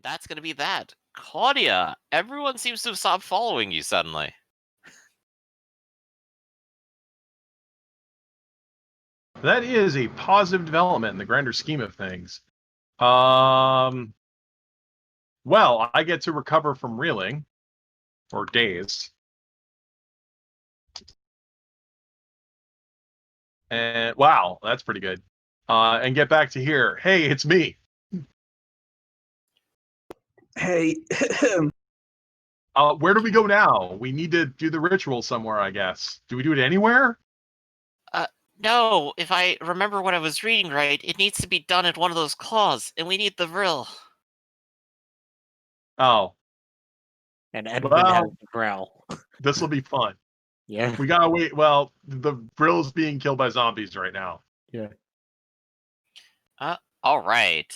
that's going to be that. Claudia, everyone seems to have stopped following you suddenly. That is a positive development in the grander scheme of things. Well, I get to recover from reeling, or daze. And wow, that's pretty good. And get back to here. Hey, it's me. Hey, Where do we go now? We need to do the ritual somewhere, I guess. Do we do it anywhere? No, if I remember what I was reading right, it needs to be done at one of those claws, and we need the vril. Oh, And Edmund Well- has the growl. this will be fun. Yeah. We gotta wait. Well, the Brill's being killed by zombies right now. Yeah. All right.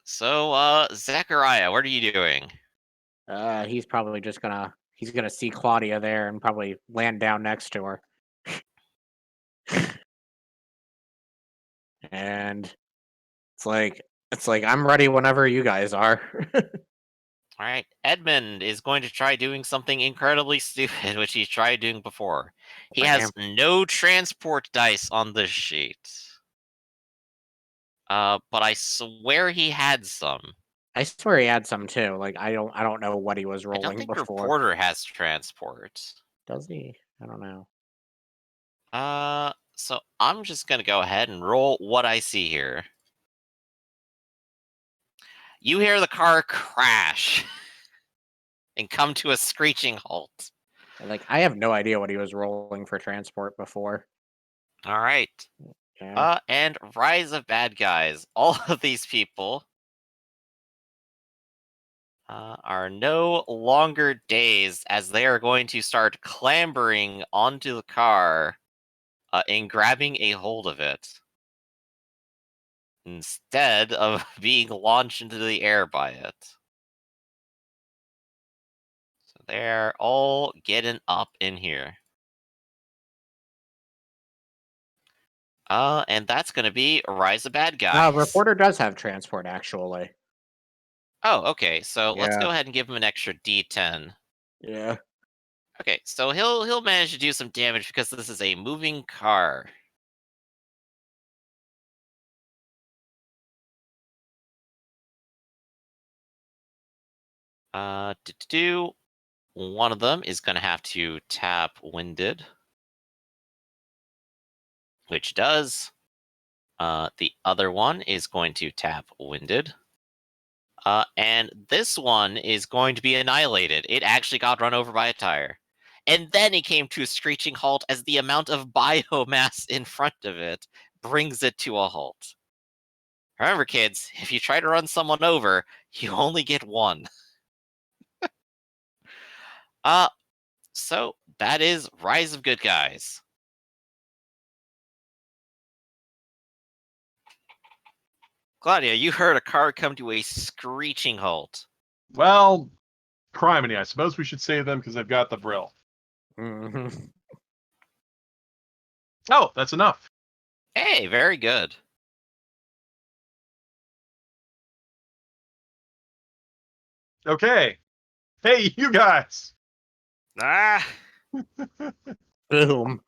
So, Zachariah, what are you doing? He's probably just he's gonna see Claudia there and probably land down next to her. And it's like I'm ready whenever you guys are. All right, Edmund is going to try doing something incredibly stupid, which he's tried doing before. He has no transport dice on this sheet. But I swear he had some. I swear he had some too. Like I don't know what he was I rolling don't think before. Reporter has transport. Does he? I don't know. So I'm just gonna go ahead and roll what I see here. You hear the car crash and come to a screeching halt. Like I have no idea what he was rolling for transport before. All right. Yeah. And Rise of Bad Guys. All of these people are no longer dazed as they are going to start clambering onto the car and grabbing a hold of it instead of being launched into the air by it. So they're all getting up in here. And that's going to be Rise of Bad Guys. Reporter does have transport actually. Oh, okay. So let's Yeah. go ahead and give him an extra D10. Yeah. Okay, so he'll manage to do some damage because this is a moving car. One of them is going to have to tap Winded, which does. The other one is going to tap Winded. And this one is going to be annihilated. It actually got run over by a tire. And then it came to a screeching halt as the amount of biomass in front of it brings it to a halt. Remember, kids, if you try to run someone over, you only get one. So that is Rise of Good Guys. Claudia, you heard a car come to a screeching halt. Well, criminy, I suppose we should save them because they've got the Brill. Mm-hmm. Oh, that's enough. Hey, very good. Okay. Hey, you guys. Ah. Boom.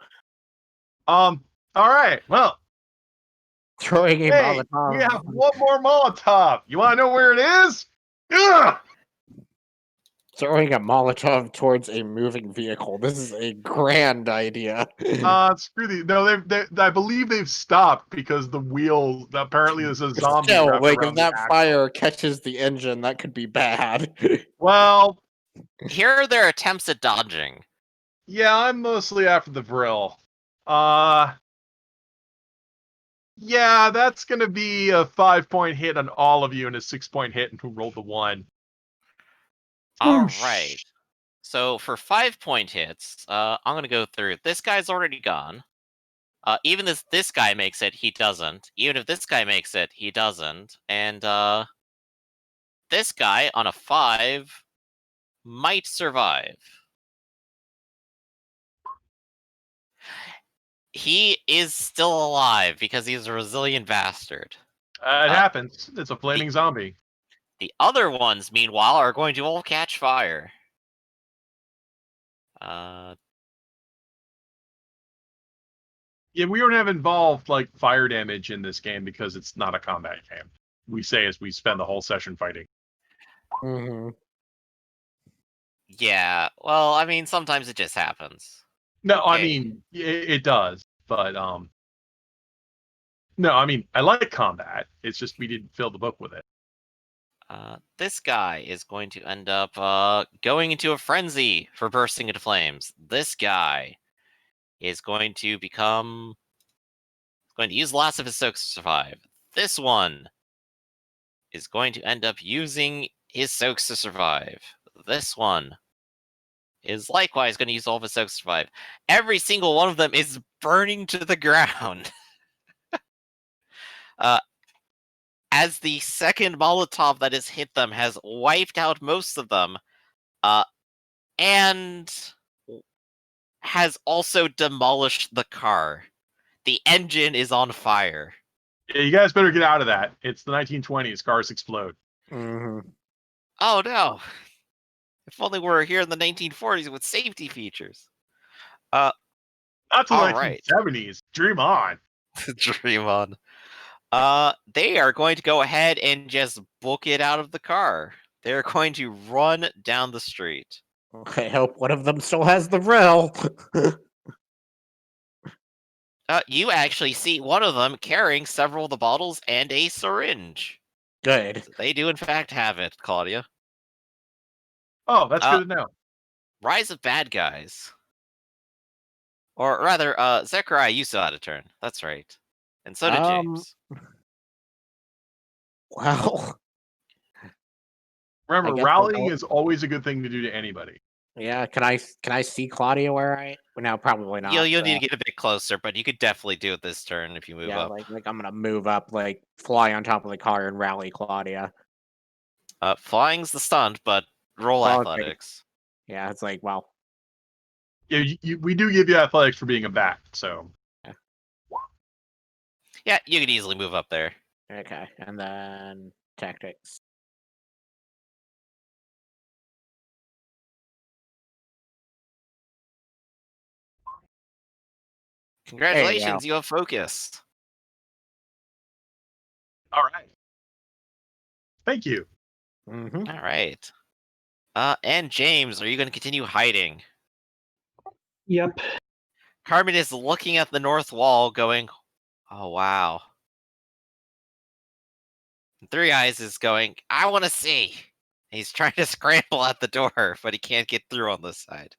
All right. Well, Throwing a hey, Molotov. we have one more Molotov. You want to know where it is? Ugh! Throwing a Molotov towards a moving vehicle. This is a grand idea. Screw the. No, I believe they've stopped because the wheel. Apparently, there's a zombie. Still, wrapped like around if the that axle. fire catches the engine, that could be bad. Well, Here are their attempts at dodging. yeah, I'm mostly after the Brill. Yeah, that's gonna be a 5-point hit on all of you and a 6-point hit, and who rolled the 1. All right. So for 5-point hits, I'm gonna go through. This guy's already gone. Even if this guy makes it, he doesn't. Even if this guy makes it, he doesn't. And this guy on a 5 might survive. He is still alive because he's a resilient bastard. It happens. It's a flaming zombie. The other ones, meanwhile, are going to all catch fire. Yeah, we don't have involved like fire damage in this game because it's not a combat game. We say as we spend the whole session fighting. Mm-hmm. Yeah, well, I mean, sometimes it just happens. No, I Okay. mean it does, but no, I mean I like combat. It's just we didn't fill the book with it. This guy is going to end up going into a frenzy for bursting into flames. This guy is going to use lots of his soaks to survive. This one is going to end up using his soaks to survive. This one is likewise going to use all of his soaks to survive. Every single one of them is burning to the ground. As the second Molotov that has hit them has wiped out most of them, and has also demolished the car. The engine is on fire. Yeah, you guys better get out of that. It's the 1920s. Cars explode. Mm-hmm. Oh no! If only we were here in the 1940s with safety features. Not the All right. 1970s. Dream on. Dream on. They are going to go ahead and just book it out of the car. They're going to run down the street. I hope one of them still has the rail. You actually see one of them carrying several of the bottles and a syringe. Good. So they do, in fact, have it, Claudia. Oh, that's Uh, good to know. Rise of Bad Guys. Or rather, Zechariah, you still had a turn. That's right. And so did James. Well, Remember, guess we'll rallying go- is always a good thing to do to anybody. yeah. Can I see Claudia where I? Well, no, probably not. You'll need so, to get a bit closer, but you could definitely do it this turn if you move yeah, up. like I'm gonna move up, like fly on top of the car and rally Claudia. Flying's the stunt, but roll Well, it's like, athletics. yeah, it's like, well, Yeah, we do give you athletics for being a bat. So Yeah, you could easily move up there. okay, and then tactics. There you go. Congratulations, you have focused. all right. Thank you. Mm-hmm. All right. And James, are you going to continue hiding? Yep. Carmen is looking at the north wall, going, "Oh wow." And Three Eyes is going, "I want to see." He's trying to scramble at the door, but he can't get through on this side.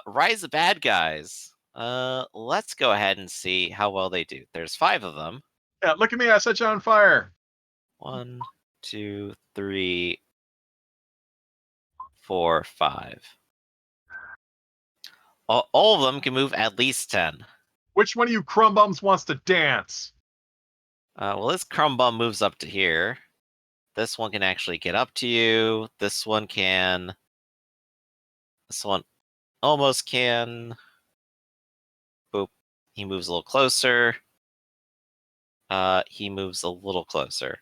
Rise of Bad Guys. Let's go ahead and see how well they do. There's 5 of them. Yeah, look at me. I set you on fire. 1, 2, 3, 4, 5. All of them can move at least 10. Which one of you crumb bums wants to dance? Well, this crumb bum moves up to here. This one can actually get up to you. This one can. This one almost can. Boop. He moves a little closer. He moves a little closer.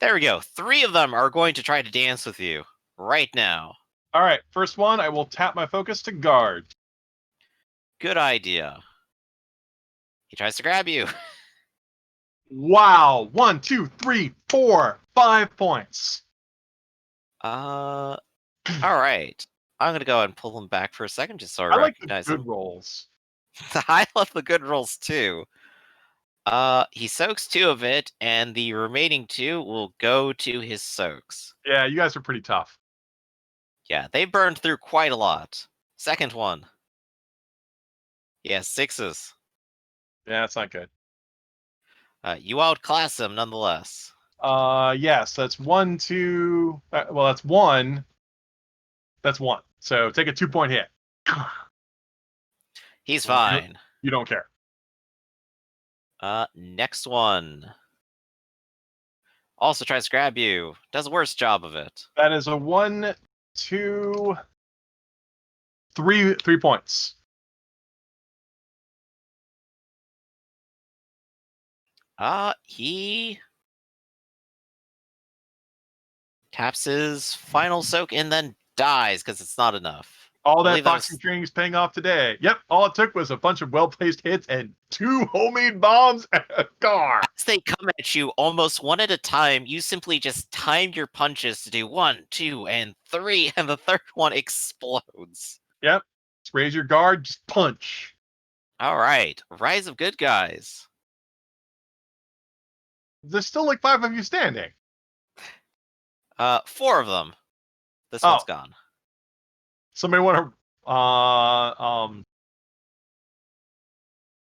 There we go. 3 of them are going to try to dance with you right now. All right, first one, I will tap my focus to guard. Good idea. He tries to grab you. Wow. 1, 2, 3, 4, 5 points. All right. I'm gonna go ahead and pull him back for a second just so I I like the recognize good him. rolls. I love the good rolls too. He soaks 2 of it, and the remaining 2 will go to his soaks. Yeah, you guys are pretty tough. Yeah, they burned through quite a lot. Second one. Yeah, 6s. Yeah, that's not good. You outclass him nonetheless. Yes, that's 1, 2. Well, that's 1. That's 1. So take a 2-point hit. He's fine. You don't care. Next one. Also tries to grab you. Does a worse job of it. That is a 1, 2, 3 points. He taps his final soak and then dies because it's not enough. All I that believe that boxing was- training is paying off today. Yep, all it took was a bunch of well-placed hits and 2 homemade bombs and a car. As they come at you almost one at a time, you simply just time your punches to do 1, 2, and 3, and the third one explodes. Yep, just raise your guard, just punch. All right, Rise of Good Guys. There's still like 5 of you standing. 4 of them. This Oh. one's gone. Somebody want to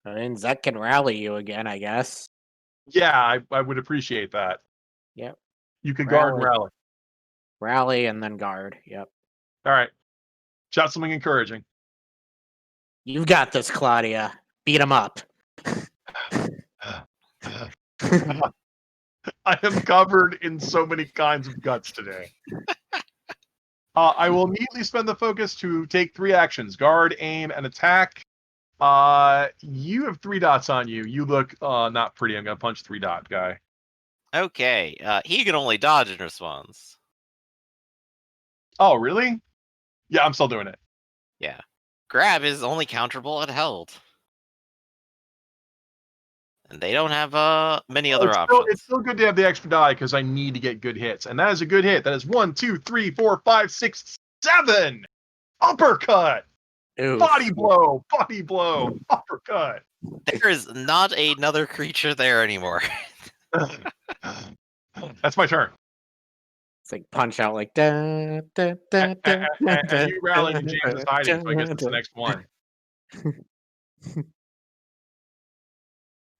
I mean, Zek can rally you again, I guess. yeah, I would appreciate that. Yep. You can guard and Rally. rally. Rally and then guard. Yep. All right. Shout something encouraging. You've got this, Claudia. Beat him up. I am covered in so many kinds of guts today. I will immediately spend the focus to take 3 actions: guard, aim, and attack. You have 3 dots on you. You look not pretty. I'm gonna punch 3-dot guy. Okay, he can only dodge in response. Oh, really? Yeah, I'm still doing it. Yeah. Grab is only counterable at held. And they don't have many other options. It's still good to have the extra die because I need to get good hits, and that is a good hit. That is 1, 2, 3, 4, 5, 6, 7. Uppercut. Oof. Body blow. Body blow. Uppercut. There is not another creature there anymore. That's my turn. It's like punch out like da, da, da, da, And you rallied and James is hiding, so I guess it's the next one.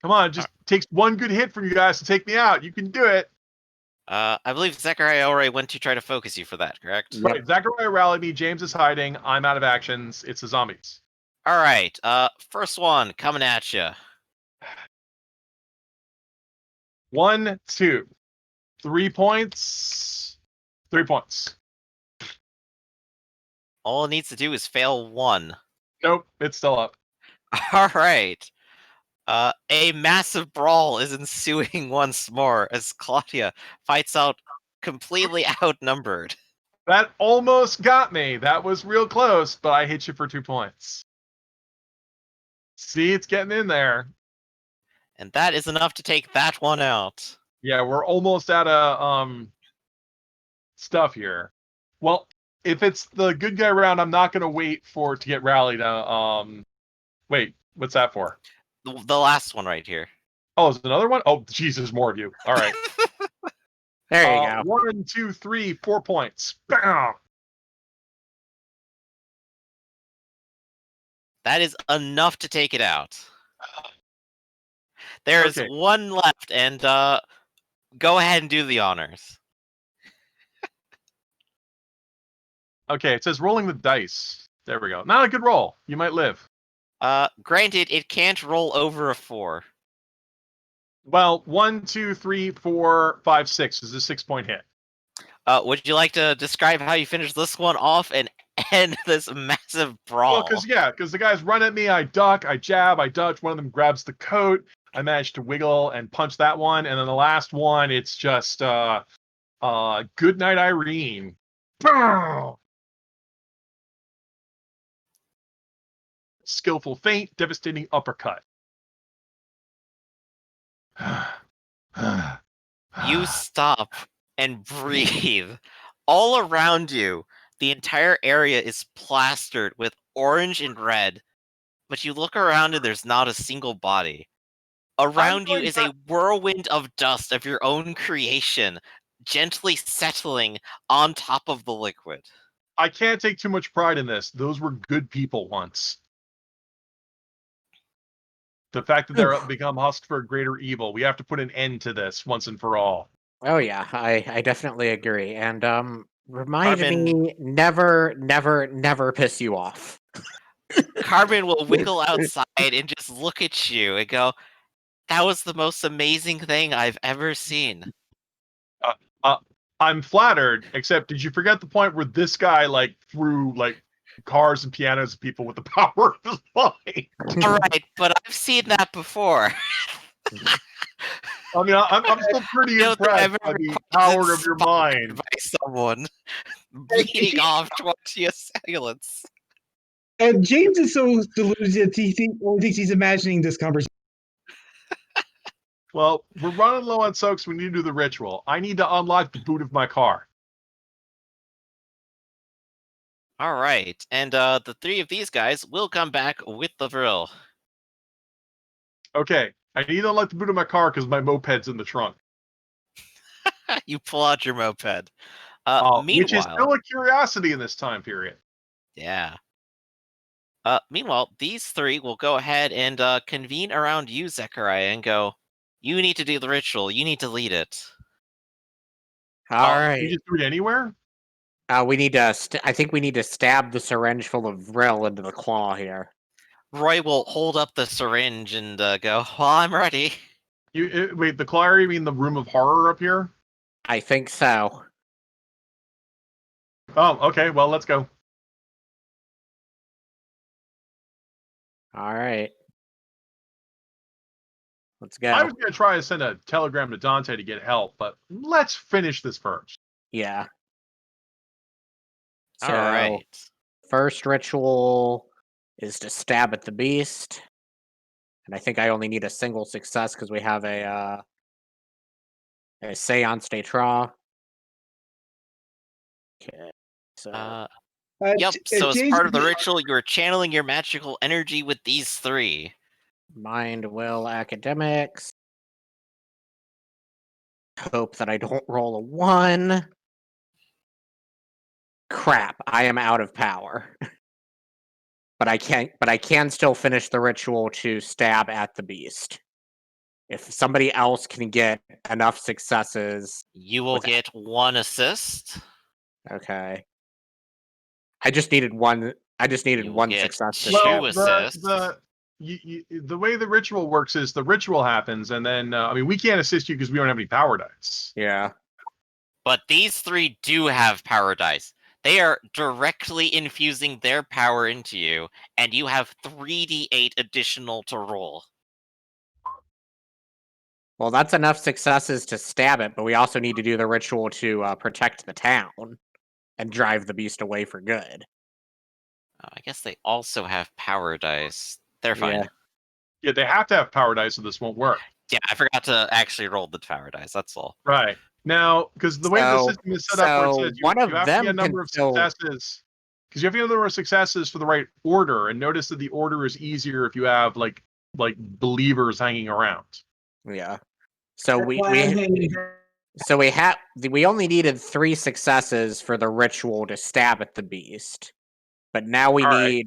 Come on, just takes 1 good hit from you guys to take me out. You can do it. I believe Zechariah already went to try to focus you for that, correct? Yep. Right, Zachariah rallied me. James is hiding. I'm out of actions. It's the zombies. All right, first one coming at you. 1, 2, 3 points. 3 points. All it needs to do is fail 1. Nope, it's still up. All right. A massive brawl is ensuing once more as Claudia fights out completely outnumbered. That almost got me. That was real close, but I hit you for 2 points. See, it's getting in there. And that is enough to take that one out. Yeah, we're almost out of stuff here. Well, if it's the good guy round, I'm not gonna wait for it to get rallied. Wait, what's that for? The last one right here. Oh, is it another one? Oh, Jesus, more of you. All right. There you go. 1, 2, 3, 4 points. Bam! That is enough to take it out. There is Okay. 1 left, and go ahead and do the honors. Okay, it says rolling the dice. There we go. Not a good roll. You might live. Granted, it can't roll over a 4. Well, 1, 2, 3, 4, 5, 6 is a 6-point hit. Would you like to describe how you finish this one off and end this massive brawl? Well, because the guys run at me, I duck, I jab, I dodge. One of them grabs the coat. I managed to wiggle and punch that one, and then the last one, it's just good night, Irene. Boom! Skillful feint, devastating uppercut. You stop and breathe. All around you, the entire area is plastered with orange and red, but you look around and there's not a single body. Around you going is a whirlwind of dust of your own creation, gently settling on top of the liquid. I can't take too much pride in this. Those were good people once. The fact that they're become husked for a greater evil, we have to put an end to this once and for all. Oh yeah, I definitely agree. And remind Carbon- me never piss you off. Carbon will wiggle outside and just look at you and go, "That was the most amazing thing I've ever seen." I'm flattered, except did you forget the point where this guy like threw like cars and pianos at people with the power of his mind? All right, but I've seen that before. I mean, I'm still pretty I don't think impressed I've by ever the been power of your inspired mind. by someone If bleeding he- off towards the assailants. James is so deluded that he thinks he's imagining this conversation. Well, we're running low on soaks. We need to do the ritual. I need to unlock the boot of my car. All right, and the three of these guys will come back with the drill. Okay, I need to unlock the boot of my car because my moped's in the trunk. You pull out your moped. Which is Meanwhile, still a curiosity in this time period. yeah. Meanwhile, these three will go ahead and convene around you, Zechariah, and go, you need to do the ritual. You need to lead it. All Can right. we just do it anywhere? We need to. I think we need to stab the syringe full of vril into the claw here. Roy will hold up the syringe and go, well, I'm ready. Wait, the claw area, you mean the room of horror up here? I think so. Oh, okay. Well, let's go. All right. Let's go. I was going to try to send a telegram to Dante to get help, but let's finish this first. Yeah. So, All right. first ritual is to stab at the beast. And I think I only need a single success because we have a seance de tra. Okay. So, Yep, so as James, part of the ritual, you're channeling your magical energy with these three. mind, will, academics. Hope that I don't roll a 1. Crap, I am out of power. But I can still finish the ritual to stab at the beast. If somebody else can get enough successes, You will With- get 1 assist. okay. I just needed one. I just needed You one get success to two stab. assists. The way the ritual works is the ritual happens, and then I mean we can't assist you because we don't have any power dice. Yeah. But these three do have power dice. They are directly infusing their power into you, and you have 3d8 additional to roll. Well, that's enough successes to stab it, but we also need to do the ritual to protect the town and drive the beast away for good. I guess they also have power dice. They're fine. Yeah. Yeah, they have to have power dice, or this won't work. Yeah, I forgot to actually roll the power dice. That's all. Right now, because the way the So- system is set up, where it so says one of you have to them get a number can of still- successes, because you have to get a number of successes for the right order, and notice that the order is easier if you have like believers hanging around. Yeah. So that's we why I'm hanging her. so we only needed 3 successes for the ritual to stab at the beast. But now we All right.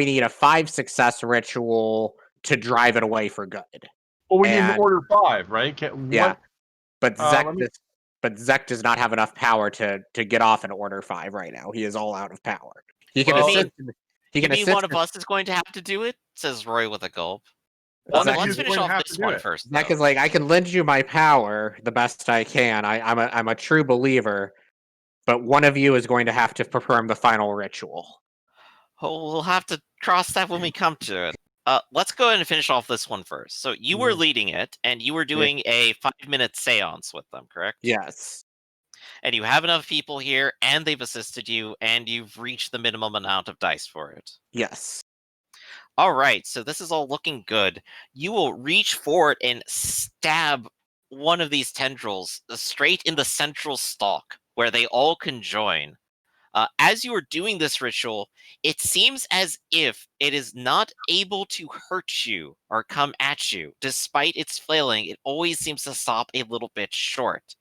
need a 5 success ritual to drive it away for good. Well, we need an And- order 5, right? Yeah. But Zek let me- does not have enough power to get off an order 5 right now. He is all out of power. He can Well- assist. He You can mean assist. one of us is going to have to do it? Says Roy with a gulp. One Zek of you Let's is finish going to off have this to do one it. first. Zek though. is like, I can lend you my power the best I can. I'm a true believer, but one of you is going to have to perform the final ritual. Oh, we'll have to cross that when we come to it. Let's go ahead and finish off this one first. So you were Mhm. leading it, and you were doing a 5-minute seance with them, correct? Yes. And you have enough people here, and they've assisted you, and you've reached the minimum amount of dice for it. Yes. All right, so this is all looking good. You will reach forward and stab one of these tendrils straight in the central stalk, where they all conjoin. As you are doing this ritual, it seems as if it is not able to hurt you or come at you. Despite its flailing, it always seems to stop a little bit short.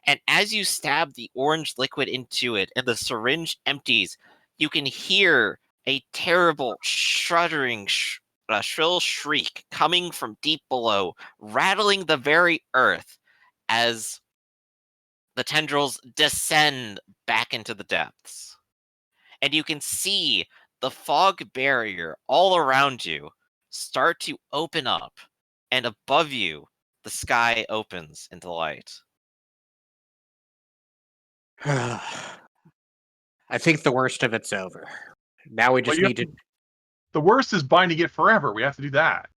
And as you stab the orange liquid into it and the syringe empties, you can hear a terrible, shuddering, shrill shriek coming from deep below, rattling the very earth as the tendrils descend back into the depths. And you can see the fog barrier all around you start to open up, and above you, the sky opens into light. I think the worst of it's over. Now we Well, just you need have the worst is binding it forever. We have to do that.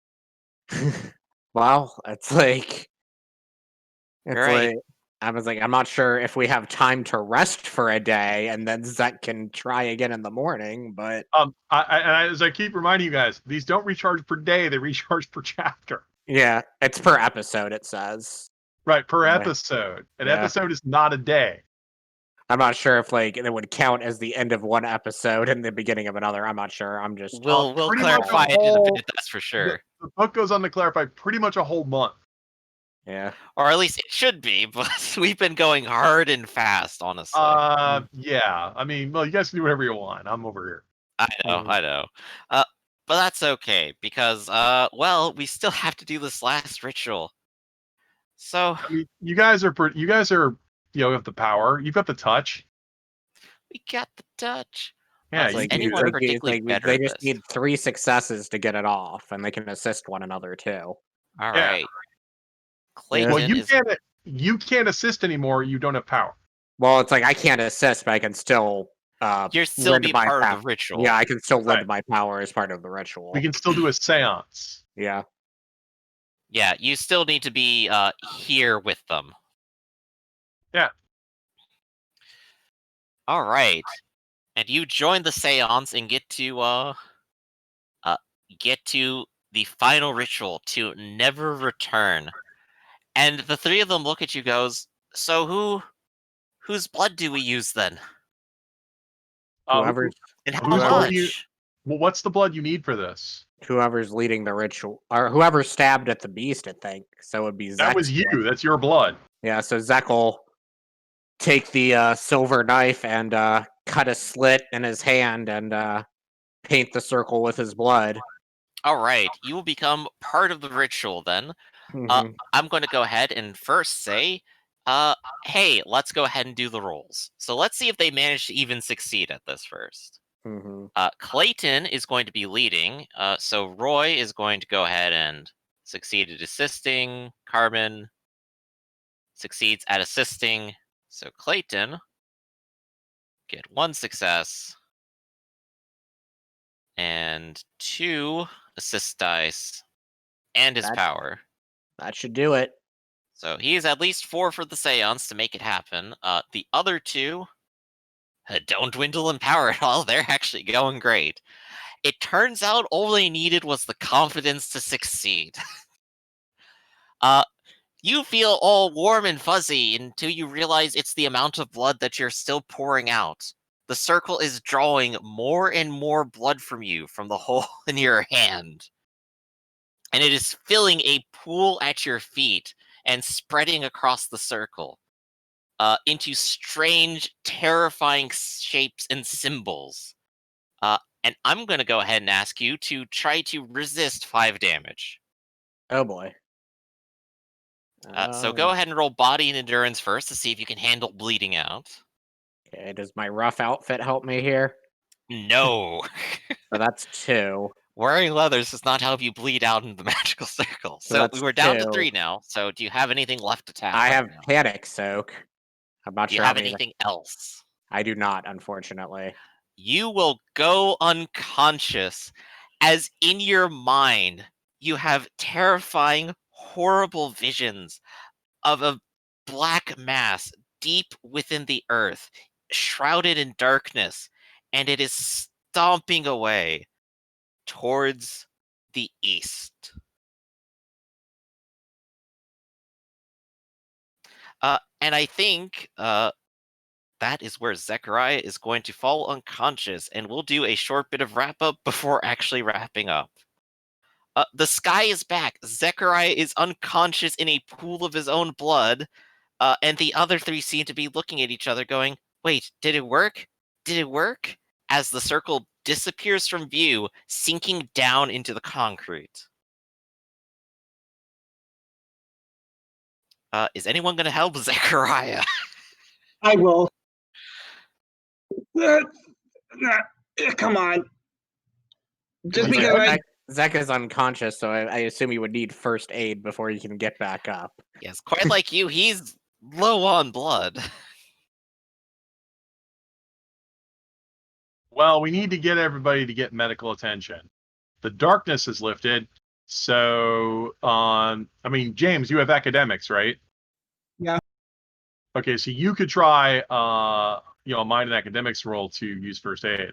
to. Well, it's like It's Right. like I was like, I'm not sure if we have time to rest for a day, and then Zek can try again in the morning. But As I keep reminding you guys, these don't recharge per day; they recharge per chapter. yeah, it's per episode. It says. Right, per Yeah. episode. An Yeah. episode is not a day. I'm not sure if like it would count as the end of one episode and the beginning of another. I'm not sure. I'm just We'll pretty much a clarify it in a whole- bit, that's for sure. The book goes on to clarify pretty much a whole month. yeah. Or at least it should be, but we've been going hard and fast, honestly. Yeah. I mean, well, you guys can do whatever you want. I'm over here. I know. But that's okay, because, well, we still have to do this last ritual. So, I mean, you guys are, you have the power. You've got the touch. we got the touch. Yeah, Is you can anyone do it. particularly better they at just this? need 3 successes to get it off, and they can assist one another too. All Yeah. right. Clayton Well, is you can't assist anymore. You don't have power. Well, it's like I can't assist, but I can still you're still lend be my part pow- of the ritual. Yeah, I can still lend Right. my power as part of the ritual. We can still do a seance. Yeah. Yeah, you still need to be here with them. Yeah. All right. And you join the seance and get to the final ritual to never return. And the three of them look at you goes, "So whose blood do we use then? Whoever's And how whose blood do you- much?" Well, what's the blood you need for this? whoever's leading the ritual, or whoever stabbed at the beast, I think. So it would be Zek. That was you. That's your blood. Yeah, so Zek will take the silver knife and cut a slit in his hand and paint the circle with his blood. All right, you will become part of the ritual then. Mhm. I'm going to go ahead and first say, hey, let's go ahead and do the rolls. So let's see if they manage to even succeed at this first. Mhm. Clayton is going to be leading. So Roy is going to go ahead and succeed at assisting. Carmen succeeds at assisting. So Clayton get 1 success and 2 assist dice and his power. That should do it. So he is at least 4 for the seance to make it happen. The other 2 don't dwindle in power at all. They're actually going great. It turns out all they needed was the confidence to succeed. You feel all warm and fuzzy until you realize it's the amount of blood that you're still pouring out. The circle is drawing more and more blood from you from the hole in your hand. And it is filling a pool at your feet and spreading across the circle into strange, terrifying shapes and symbols. And I'm going to go ahead and ask you to try to resist 5 damage. Oh boy. So go ahead and roll body and endurance first to see if you can handle bleeding out. Okay, does my rough outfit help me here? No. So that's 2. Wearing leathers does not help you bleed out in the magical circle. So So that's we're down to 2. 3 now. So do you have anything left to tap? I right have now? panic soak. I'm not Do you sure how have many. anything else? I do not, unfortunately. You will go unconscious as in your mind you have terrifying, horrible visions of a black mass deep within the earth, shrouded in darkness, and it is stomping away towards the east. And I think that is where Zechariah is going to fall unconscious, and we'll do a short bit of wrap up before actually wrapping up. The sky is back. Zechariah is unconscious in a pool of his own blood, and the other 3 seem to be looking at each other going, wait, did it work? Did it work? As the circle disappears from view, sinking down into the concrete. Is anyone going to help Zechariah? I will. Come on. Just Like, because Zek is unconscious, so I assume he would need first aid before he can get back up. Yes, quite like you, he's low on blood. Well, we need to get everybody to get medical attention. The darkness is lifted. So, I mean, James, you have academics, right? Okay, so you could try, a mind and academics roll to use first aid.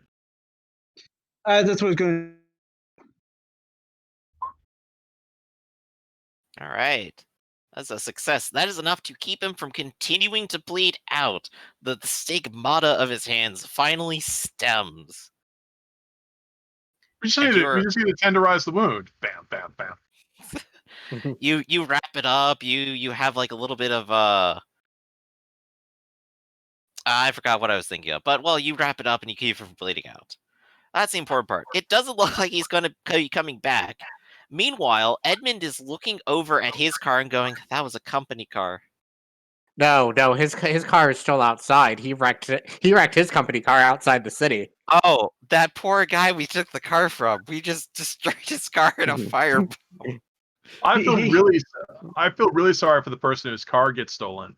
That's what I was going. All right. That's a success. That is enough to keep him from continuing to bleed out. The stigmata of his hands finally stems. We just And need to tenderize the wound. Bam, bam, bam. you wrap it up. You have like a little bit of I forgot what I was thinking of, but well, you wrap it up and you keep it from bleeding out. That's the important part. It doesn't look like he's going to be coming back. Meanwhile, Edmund is looking over at his car and going, "That was a company car." No, his car is still outside. He wrecked it. He wrecked his company car outside the city. Oh, that poor guy we took the car from. We just destroyed his car in a fire. I feel really sorry for the person whose car gets stolen.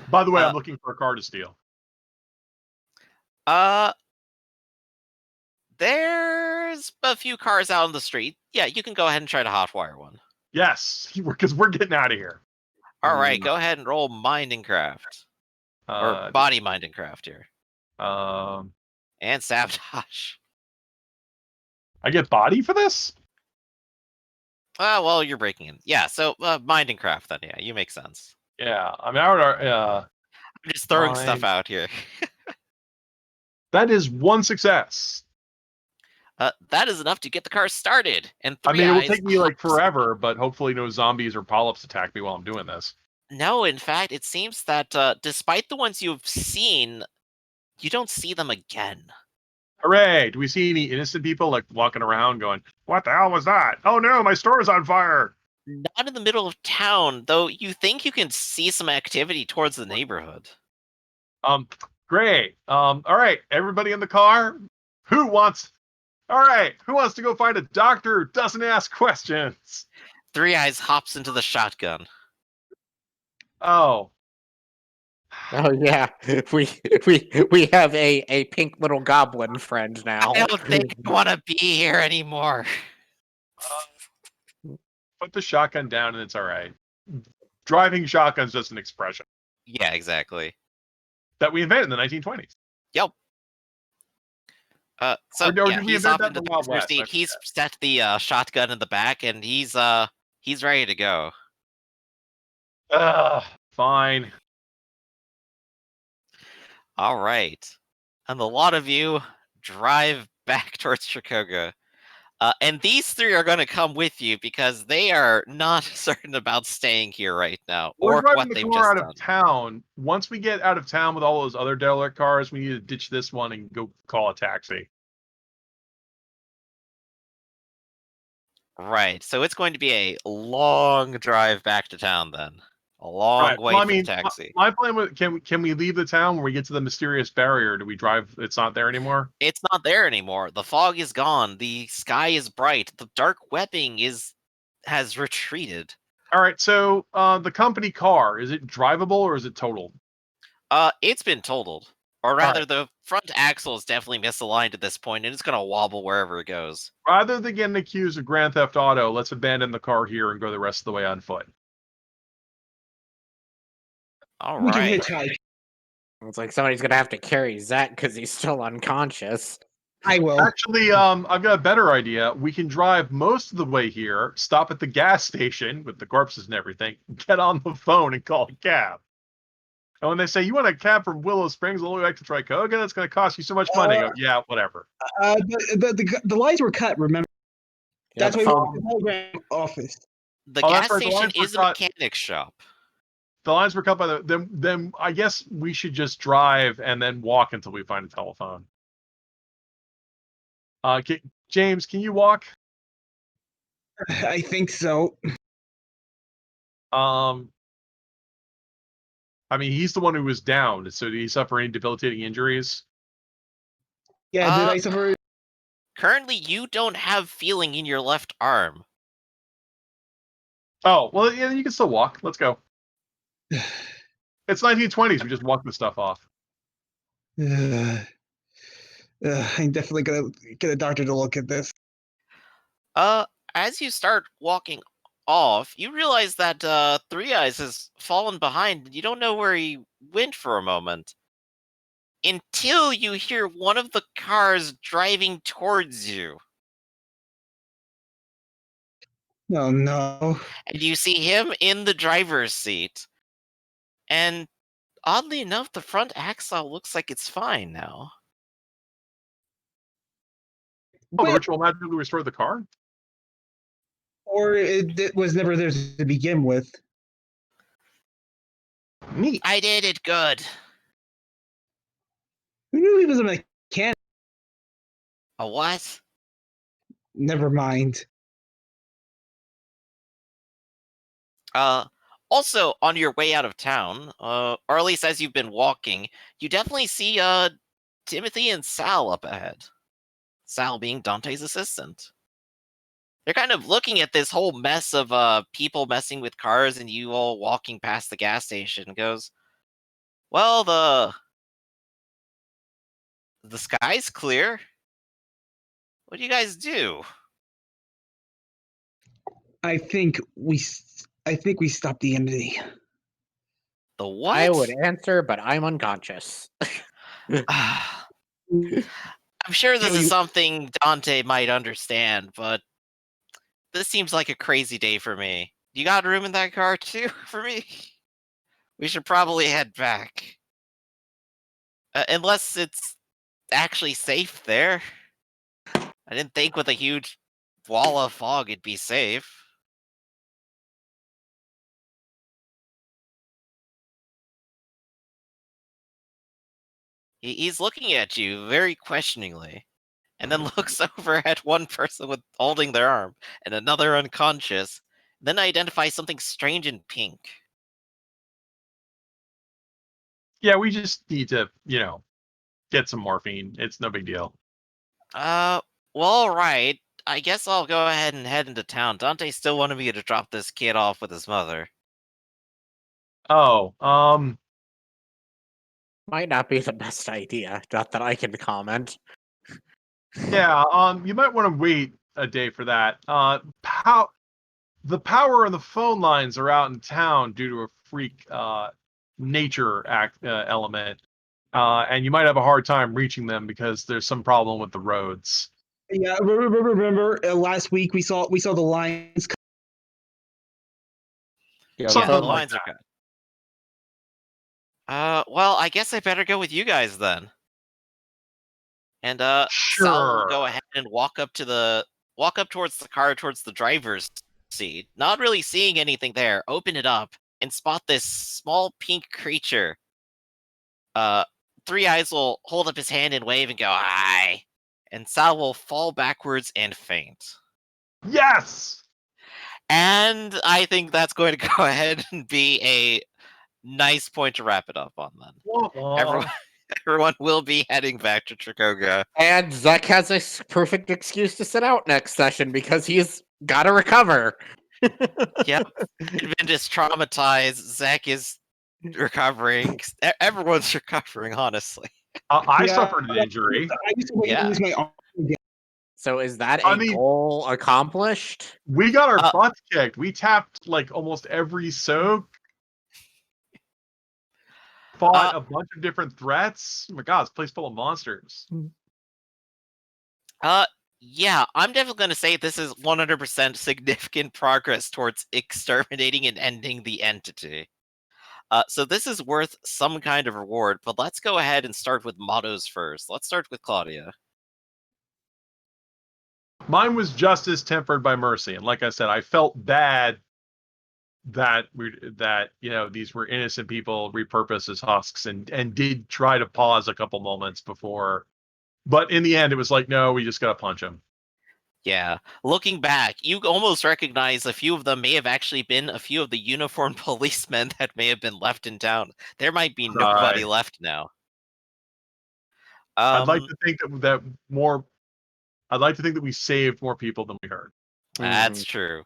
By the way, I'm looking for a car to steal. There's a few cars out on the street. Yeah, you can go ahead and try to hotwire one. Yes, because we're getting out of here. All right, go ahead and roll mind and craft. Or body, mind, and craft here. And sabotage. I get body for this? Well, you're breaking in. Yeah, so mind and craft then. Yeah, you make sense. Yeah, I'm out. I'm just throwing stuff out here. That is one success. That is enough to get the car started. And I mean, it will take me like forever, but hopefully no zombies or polyps attack me while I'm doing this. No, in fact, it seems that despite the ones you've seen, you don't see them again. Hooray! Do we see any innocent people like walking around going, "What the hell was that? Oh no, my store is on fire!" Not in the middle of town, though you think you can see some activity towards the neighborhood. Great. All right, everybody in the car. Who wants to go find a doctor who doesn't ask questions? Three Eyes hops into the shotgun. Oh. Oh yeah, we have a pink little goblin friend now. I don't think I want to be here anymore. Put the shotgun down and it's all right. Driving shotgun's just an expression Yeah, exactly. that we invented in the 1920s. Yep. So yeah, he's off into the passenger seat. He's set the shotgun in the back, and he's ready to go. Fine. All right, and a lot of you drive back towards Chicago. And these three are going to come with you because they are not certain about staying here right now. We're or driving what the they've car just out done. of town. Once we get out of town with all those other derelict cars, we need to ditch this one and go call a taxi. Right, so it's going to be a long drive back to town then. A long wait for the taxi. My plan was, can we leave the town when we get to the mysterious barrier? Do we drive? It's not there anymore? It's not there anymore. The fog is gone. The sky is bright. The dark webbing has retreated. All right, so the company car, is it drivable or is it totaled? It's been totaled. Or rather, the front axle is definitely misaligned at this point, and it's going to wobble wherever it goes. Rather than getting accused of Grand Theft Auto, let's abandon the car here and go the rest of the way on foot. All We right. can hitchhike. It's like somebody's gonna have to carry Zach because he's still unconscious. I will. Actually, I've got a better idea. We can drive most of the way here, stop at the gas station with the corpses and everything, get on the phone and call a cab. And when they say, you want a cab from Willow Springs all the way back to Tricoga, that's going to cost you so much money. I go, yeah, whatever. The lights were cut, remember? Yeah, That's why we went to the telegram office. The that's gas right, the station lines were is a cut. mechanic shop. The lines were cut by then I guess we should just drive and then walk until we find a telephone. James, can you walk? I think so. I mean, he's the one who was down. So did he suffer any debilitating injuries? Yeah, did I suffer? Currently, you don't have feeling in your left arm. Oh, well, yeah, you can still walk. Let's go. It's 1920s. We just walk the stuff off. I'm definitely gonna get a doctor to look at this. As you start walking off, you realize that Three Eyes has fallen behind, and you don't know where he went for a moment. Until you hear one of the cars driving towards you. Oh no. And you see him in the driver's seat. And oddly enough, the front axle looks like it's fine now. Oh, the Well, ritual magically restored the car? or it was never there to begin with. Neat. I did it good. Who knew he was a mechanic? A what? Never mind. Also, on your way out of town, or at least as you've been walking, you definitely see Timothy and Sal up ahead. Sal being Dante's assistant. They're kind of looking at this whole mess of people messing with cars and you all walking past the gas station and goes, well, the sky's clear. What do you guys do? I think we stopped the entity. The what? I would answer, but I'm unconscious. I'm sure this No, is you- something Dante might understand, but this seems like a crazy day for me. You got room in that car too for me? We should probably head back. Unless it's actually safe there. I didn't think with a huge wall of fog it'd be safe. He's looking at you very questioningly, and then looks over at one person with holding their arm and another unconscious, then identifies something strange in pink. Yeah, we just need to, get some morphine. It's no big deal. Well, alright. I guess I'll go ahead and head into town. Dante still wanted me to drop this kid off with his mother. Oh, Might not be the best idea. Not that I can comment. yeah, you might want to wait a day for that. The power on the phone lines are out in town due to a freak nature element, and you might have a hard time reaching them because there's some problem with the roads. Yeah, remember last week we saw the lines. Yeah, Something Yeah, the like lines are cut. Well, I guess I better go with you guys then. And Sal will go Sure. ahead and walk up towards the car, towards the driver's seat, not really seeing anything there. Open it up and spot this small pink creature. Three Eyes will hold up his hand and wave and go, "Hi," and Sal will fall backwards and faint. Yes. And I think that's going to go ahead and be a nice point to wrap it up on then. Wah, wah. Everyone will be heading back to Trakoga. And Zuck has a perfect excuse to sit out next session because he's got to recover. Yep. Advent is traumatized. Zach is recovering. Everyone's recovering, honestly. I Yeah. suffered an injury. I used to wait Yeah. to lose my arm again. So is that I a mean- goal accomplished? We got our Uh, butts kicked. We tapped like almost every soak. Fought a bunch of different threats. Oh my god, this place full of monsters. Yeah, I'm definitely going to say this is 100% significant progress towards exterminating and ending the entity. So this is worth some kind of reward, but let's go ahead and start with mottos first. Let's start with Claudia. Mine was justice tempered by mercy, and like I said, I felt bad that these were innocent people repurposed as husks, and did try to pause a couple moments before, but in the end, it was like, no, we just gotta punch him. Yeah, looking back, you almost recognize a few of them may have actually been a few of the uniformed policemen that may have been left in town. There might be nobody Right. left now. I'd like to think that more. I'd like to think that we saved more people than we hurt. That's true.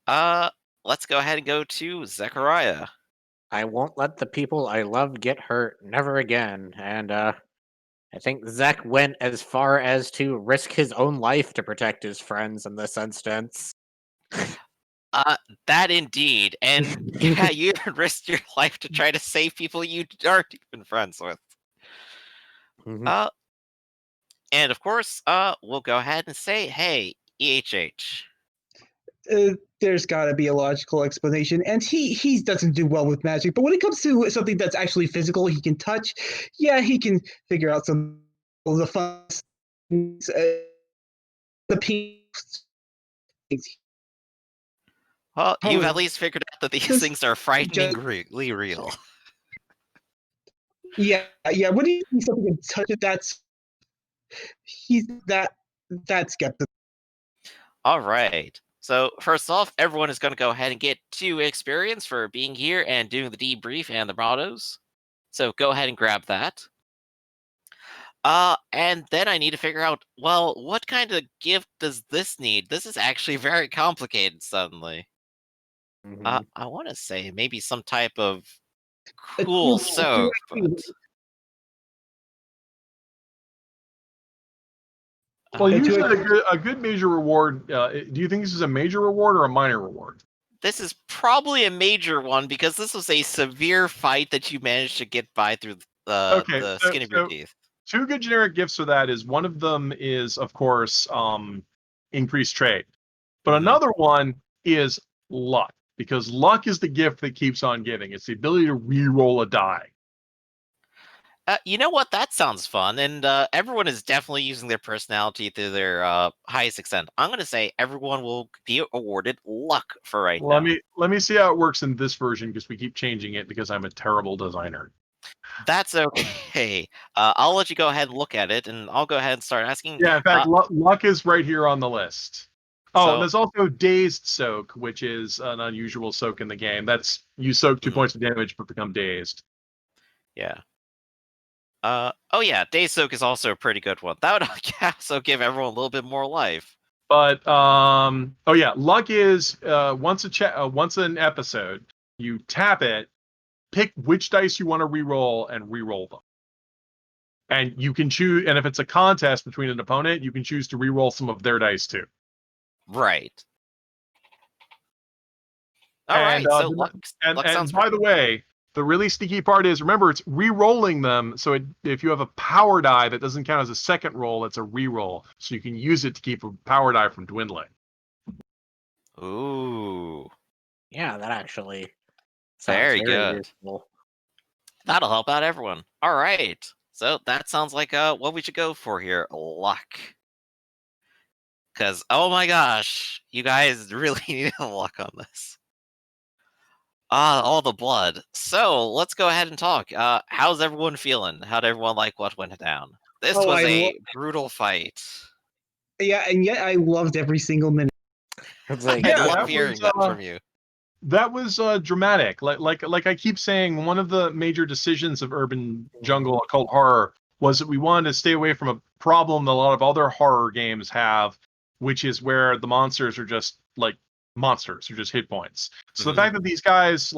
Let's go ahead and go to Zechariah. I won't let the people I love get hurt. Never again. And I think Zach went as far as to risk his own life to protect his friends in this instance. That indeed. And yeah, you risked your life to try to save people you aren't even friends with. Mhm. And of course, we'll go ahead and say, hey, EHH. There's got to be a logical explanation, and he doesn't do well with magic. But when it comes to something that's actually physical, he can touch. Yeah, he can figure out some of the fun things, the things. Well, you've at However, least figured out that these this things are just frighteningly real. yeah. When he sees something and touch it, he's that skeptical. All right. So first off, everyone is going to go ahead and get 2 experience for being here and doing the debrief and the mottos. So go ahead and grab that. And then I need to figure out, well, what kind of gift does this need? This is actually very complicated suddenly. Mhm. I want to say maybe some type of A cool tool soak, but Well, to usually it. a good major reward. Do you think this is a major reward or a minor reward? this is probably a major one because this was a severe fight that you managed to get by through Okay, the so skin of your teeth. two good generic gifts for that is one of them is of course increased trade, but Mhm. another one is luck because luck is the gift that keeps on giving. It's the ability to re-roll a die. You know what? That sounds fun, and everyone is definitely using their personality to their highest extent. I'm going to say everyone will be awarded luck for right Let now. me see how it works in this version because we keep changing it because I'm a terrible designer. That's okay. I'll let you go ahead and look at it, and I'll go ahead and start asking. Yeah, in fact, luck is right here on the list. Oh, and So, there's also dazed soak, which is an unusual soak in the game. That's you soak 2 mhm, points of damage but become dazed. yeah. Oh yeah, Day Soak is also a pretty good one. That would also give everyone a little bit more life. But oh yeah, luck is once an episode, you tap it, pick which dice you want to re-roll and re-roll them. And you can choose, and if it's a contest between an opponent, you can choose to re-roll some of their dice too. Right. All And right. So luck and sounds by pretty the good. way, the really sneaky part is remember it's re-rolling them. So if you have a power die that doesn't count as a second roll, it's a re-roll. So you can use it to keep a power die from dwindling. Ooh, Yeah, that actually sounds very very good. useful. That'll help out everyone. All right. So that sounds like what we should go for here. Luck. Because, oh my gosh, you guys really need luck on this. All the blood. So let's go ahead and talk. How's everyone feeling? How'd everyone like what went down? This Oh, was a brutal fight. Yeah, and yet I loved every single minute. It's like I Yeah, love hearing that from you. that was dramatic. Like I keep saying, one of the major decisions of urban jungle occult horror was that we wanted to stay away from a problem that a lot of other horror games have, which is where the monsters are just like monsters, are just hit points. So the Mhm. fact that these guys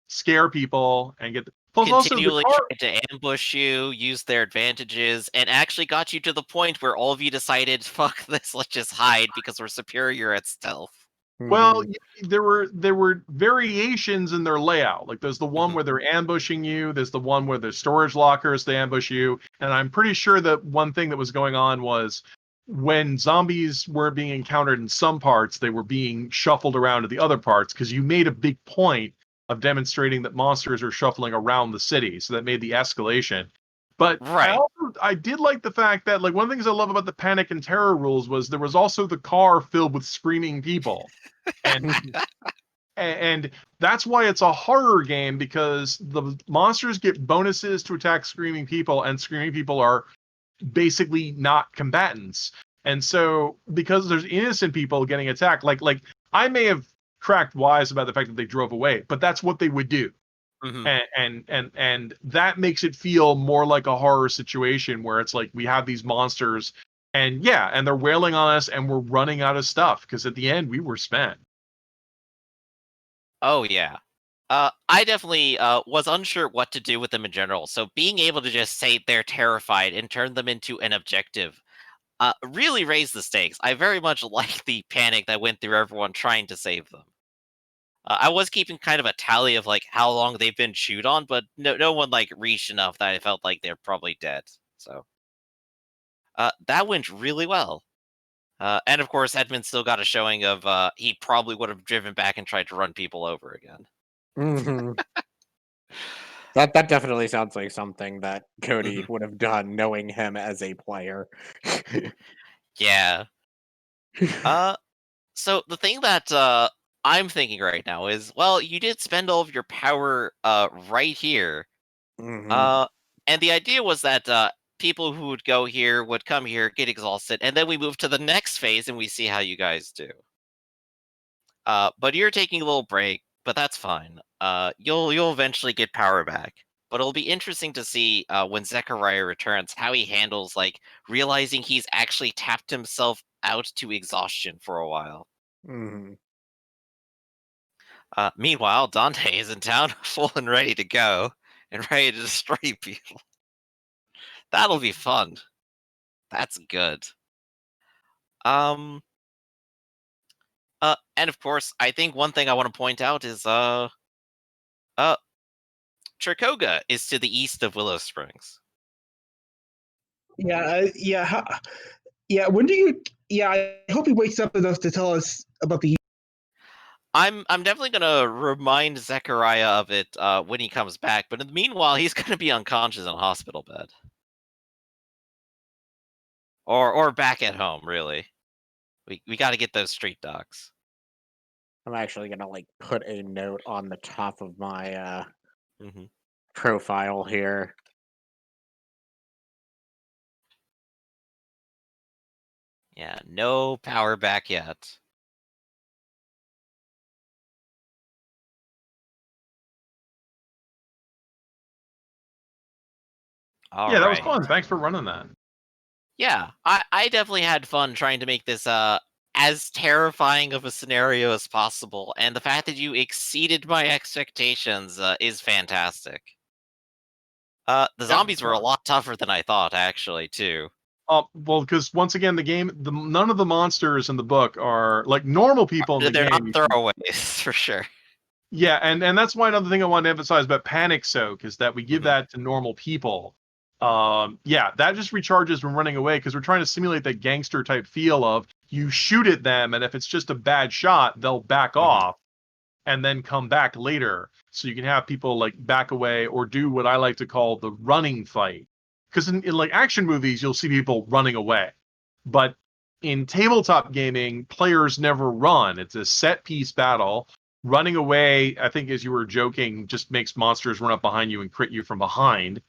scare people and get plus also the Continually car. tried to ambush you, use their advantages, and actually got you to the point where all of you decided, fuck this, let's just hide because we're superior at stealth. Well, Mhm. there were variations in their layout. Like there's the one Mhm. where they're ambushing you. There's the one where there's storage lockers. They ambush you. And I'm pretty sure that one thing that was going on was when zombies were being encountered in some parts, they were being shuffled around to the other parts because you made a big point of demonstrating that monsters are shuffling around the city. So that made the escalation. But Right. I did like the fact that like one of the things I love about the panic and terror rules was there was also the car filled with screaming people and and that's why it's a horror game because the monsters get bonuses to attack screaming people and screaming people are basically not combatants, and so because there's innocent people getting attacked, like I may have cracked wise about the fact that they drove away, but that's what they would do. Mhm. And that makes it feel more like a horror situation where it's like we have these monsters and yeah, and they're wailing on us and we're running out of stuff because at the end we were spent. Oh yeah. I definitely was unsure what to do with them in general. So being able to just say they're terrified and turn them into an objective, really raised the stakes. I very much like the panic that went through everyone trying to save them. I was keeping kind of a tally of like how long they've been chewed on, but no one like reached enough that I felt like they're probably dead. So that went really well. And of course, Edmund still got a showing of he probably would have driven back and tried to run people over again. Hmm. That definitely sounds like something that Cody Mhm. would have done, knowing him as a player. Yeah. So the thing that I'm thinking right now is, well, you did spend all of your power right here. Hmm. Uh, and the idea was that people who would go here would come here, get exhausted, and then we move to the next phase and we see how you guys do. But you're taking a little break, but that's fine. You'll eventually get power back. But it'll be interesting to see when Zechariah returns how he handles like realizing he's actually tapped himself out to exhaustion for a while. Hmm. Meanwhile, Dante is in town, full and ready to go, and ready to destroy people. That'll be fun. That's good. Um. And of course, I think one thing I want to point out is uh, Tricoga is to the east of Willow Springs. Yeah. When do you? Yeah, I hope he wakes up enough to tell us about the. I'm definitely gonna remind Zechariah of it when he comes back, but in the meanwhile, he's gonna be unconscious in a hospital bed, or back at home. Really, we got to get those street dogs. I'm actually gonna like put a note on the top of my Hmm. profile here. Yeah, no power back yet. All Yeah, that was right. fun. Thanks for running that. Yeah, I definitely had fun trying to make this as terrifying of a scenario as possible, and the fact that you exceeded my expectations is fantastic. The Yeah. zombies were a lot tougher than I thought, actually, too. Well, because once again, the game, none of the monsters in the book are like normal people in the They're game. not throwaways for sure. Yeah, and that's why another thing I want to emphasize about panic soak is that we give Mhm. that to normal people. Yeah, that just recharges when running away because we're trying to simulate that gangster type feel of you shoot at them, and if it's just a bad shot, they'll back Mhm. off and then come back later. So you can have people like back away or do what I like to call the running fight. Because in like action movies, you'll see people running away. But in tabletop gaming, players never run. It's a set piece battle. Running away, I think, as you were joking, just makes monsters run up behind you and crit you from behind.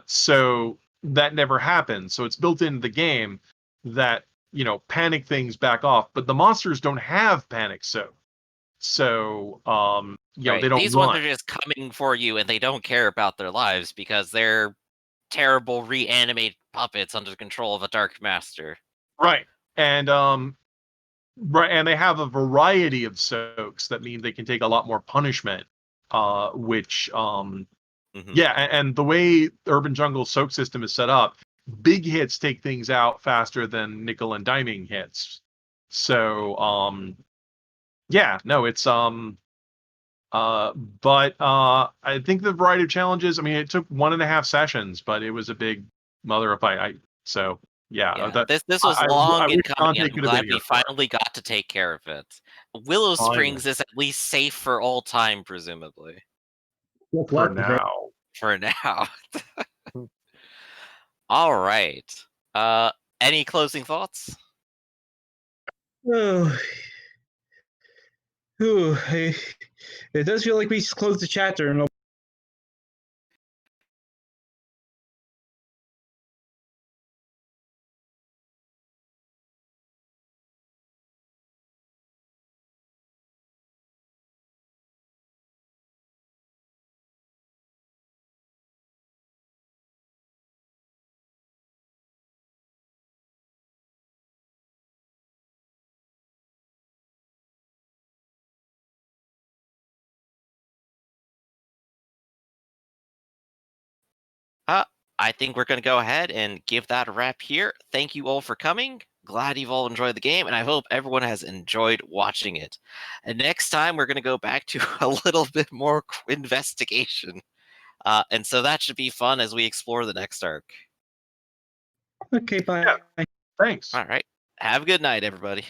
So that never happens. So it's built into the game that, panic things back off, but the monsters don't have panic so, Right. they don't These ones run. are just coming for you, and they don't care about their lives because they're terrible reanimated puppets under the control of a dark master. Right. And right, and they have a variety of soaks that mean they can take a lot more punishment. Which Hmm. yeah, and the way Urban Jungle soak system is set up, big hits take things out faster than nickel and diming hits. So yeah, no, it's but I think the variety of challenges. I mean, it took 1.5 sessions, but it was a big mother of I. So yeah, Yeah, that this was long I in wish coming, and Dante I'm could have been glad we here for it. finally got to take care of it. Willow Finally, Springs is at least safe for all time, presumably. What's for left of it? now. For now. All right. Uh, any closing thoughts? Oh, it does feel like we closed the chapter and I think we're going to go ahead and give that a wrap here. Thank you all for coming. Glad you've all enjoyed the game, and I hope everyone has enjoyed watching it. And next time, we're going to go back to a little bit more investigation. And so that should be fun as we explore the next arc. Okay, bye. Thanks. All right. Have a good night, everybody.